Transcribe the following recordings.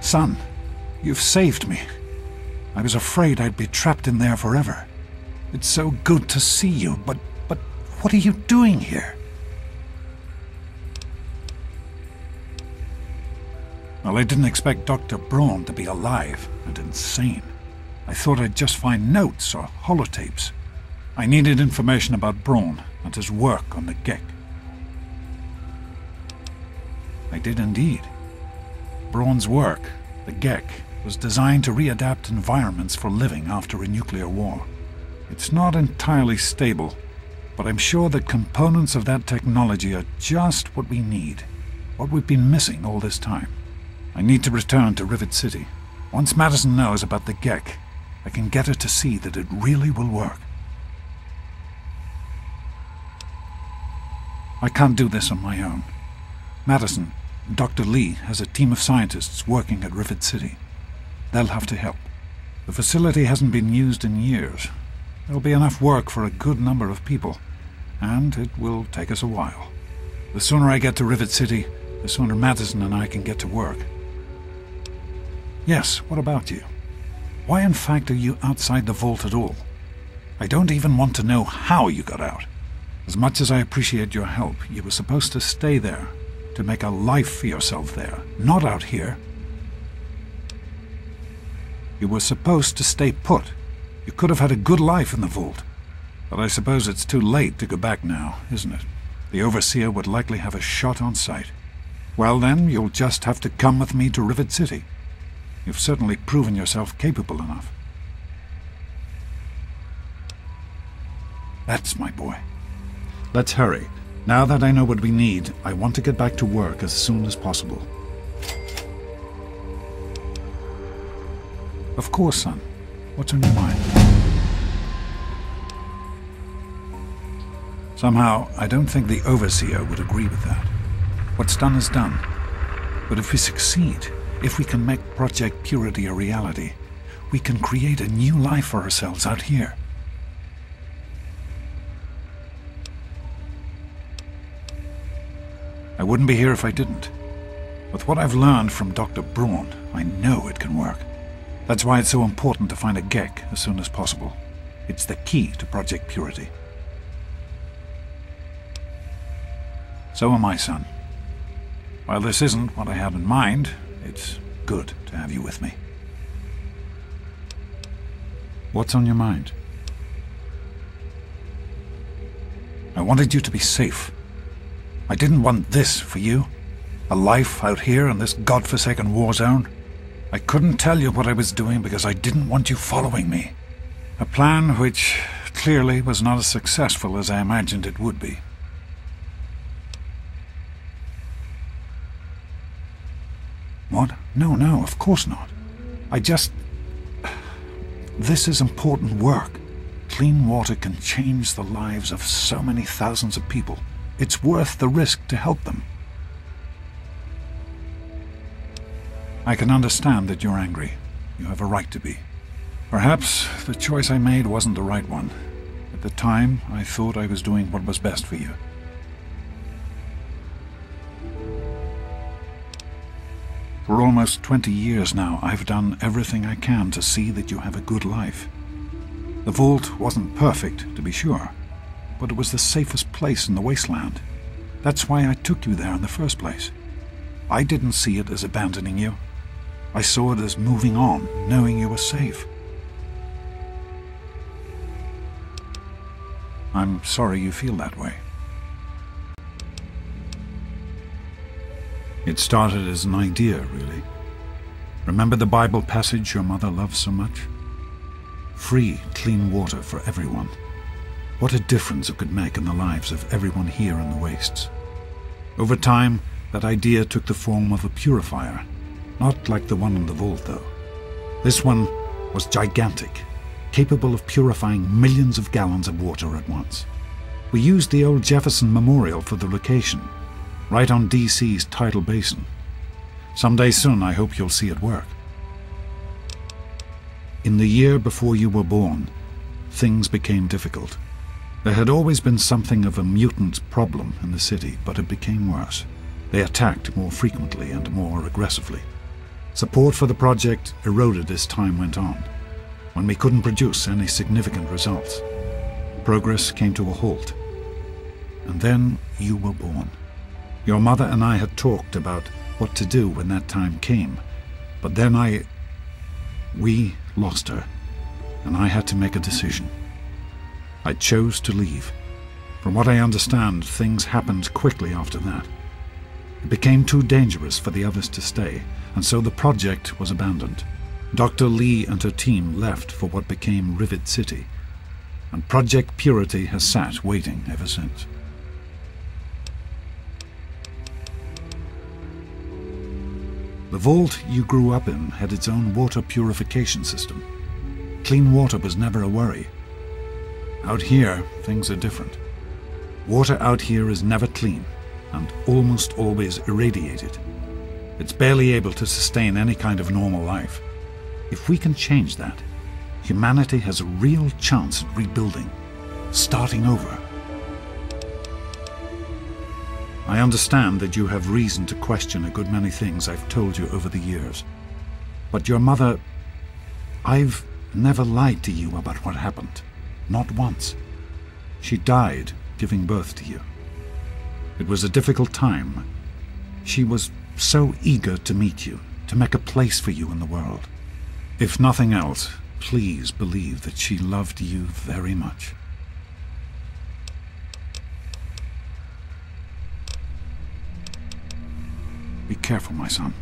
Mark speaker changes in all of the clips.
Speaker 1: Son, you've saved me. I was afraid I'd be trapped in there forever. It's so good to see you, but what are you doing here? Well, I didn't expect Dr. Braun to be alive and insane. I thought I'd just find notes or holotapes. I needed information about Braun and his work on the Gek. I did indeed. Braun's work, the Gek, was designed to readapt environments for living after a nuclear war. It's not entirely stable, but I'm sure that components of that technology are just what we need, what we've been missing all this time. I need to return to Rivet City. Once Madison knows about the Gek, I can get her to see that it really will work. I can't do this on my own. Madison, Dr. Lee, has a team of scientists working at Rivet City. They'll have to help. The facility hasn't been used in years. There'll be enough work for a good number of people, and it will take us a while. The sooner I get to Rivet City, the sooner Madison and I can get to work. Yes, what about you? Why in fact are you outside the vault at all? I don't even want to know how you got out. As much as I appreciate your help, you were supposed to stay there, to make a life for yourself there, not out here. You were supposed to stay put. You could have had a good life in the vault. But I suppose it's too late to go back now, isn't it? The Overseer would likely have a shot on sight. Well then, you'll just have to come with me to Rivet City. You've certainly proven yourself capable enough. That's my boy. Let's hurry. Now that I know what we need, I want to get back to work as soon as possible. Of course, son. What's on your mind? Somehow, I don't think the Overseer would agree with that. What's done is done. But if we succeed, if we can make Project Purity a reality, we can create a new life for ourselves out here. I wouldn't be here if I didn't. With what I've learned from Dr. Braun, I know it can work. That's why it's so important to find a Gek as soon as possible. It's the key to Project Purity. So am I, son. While this isn't what I had in mind, it's good to have you with me. What's on your mind? I wanted you to be safe. I didn't want this for you. A life out here in this godforsaken war zone. I couldn't tell you what I was doing because I didn't want you following me. A plan which clearly was not as successful as I imagined it would be. What? No, of course not. This is important work. Clean water can change the lives of so many thousands of people. It's worth the risk to help them. I can understand that you're angry. You have a right to be. Perhaps the choice I made wasn't the right one. At the time, I thought I was doing what was best for you. For almost 20 years now, I've done everything I can to see that you have a good life. The vault wasn't perfect, to be sure, but it was the safest place in the wasteland. That's why I took you there in the first place. I didn't see it as abandoning you. I saw it as moving on, knowing you were safe. I'm sorry you feel that way. It started as an idea, really. Remember the Bible passage your mother loves so much? Free, clean water for everyone. What a difference it could make in the lives of everyone here in the wastes. Over time, that idea took the form of a purifier. Not like the one in the vault, though. This one was gigantic, capable of purifying millions of gallons of water at once. We used the old Jefferson Memorial for the location, right on DC's tidal basin. Someday soon, I hope you'll see it work. In the year before you were born, things became difficult. There had always been something of a mutant problem in the city, but it became worse. They attacked more frequently and more aggressively. Support for the project eroded as time went on, when we couldn't produce any significant results. Progress came to a halt. And then you were born. Your mother and I had talked about what to do when that time came, but then we lost her, and I had to make a decision. I chose to leave. From what I understand, things happened quickly after that. It became too dangerous for the others to stay, and so the project was abandoned. Dr. Lee and her team left for what became Rivet City, and Project Purity has sat waiting ever since. The vault you grew up in had its own water purification system. Clean water was never a worry. Out here, things are different. Water out here is never clean, and almost always irradiated. It's barely able to sustain any kind of normal life. If we can change that, humanity has a real chance at rebuilding, starting over. I understand that you have reason to question a good many things I've told you over the years. But your mother... I've never lied to you about what happened. Not once. She died giving birth to you. It was a difficult time. She was so eager to meet you, to make a place for you in the world. If nothing else, please believe that she loved you very much. Be careful, my son.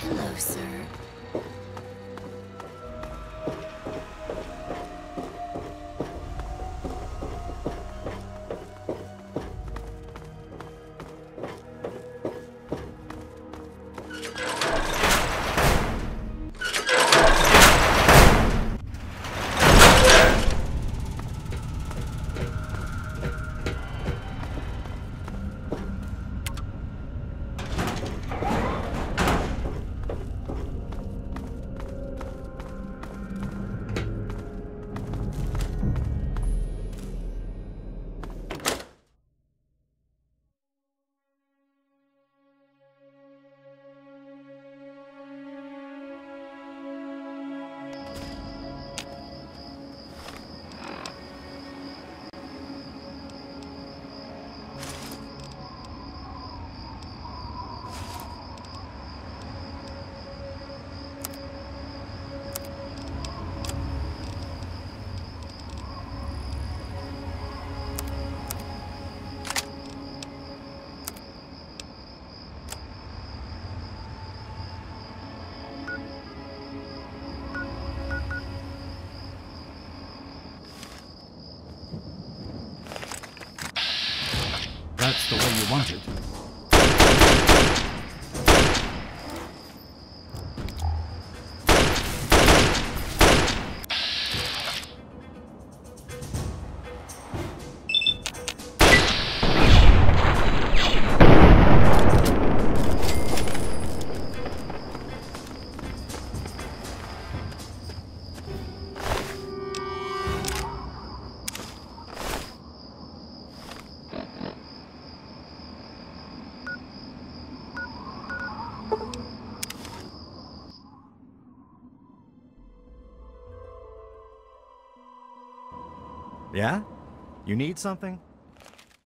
Speaker 2: Hello, sir.
Speaker 1: That's the way you want it.
Speaker 3: Yeah? You need something?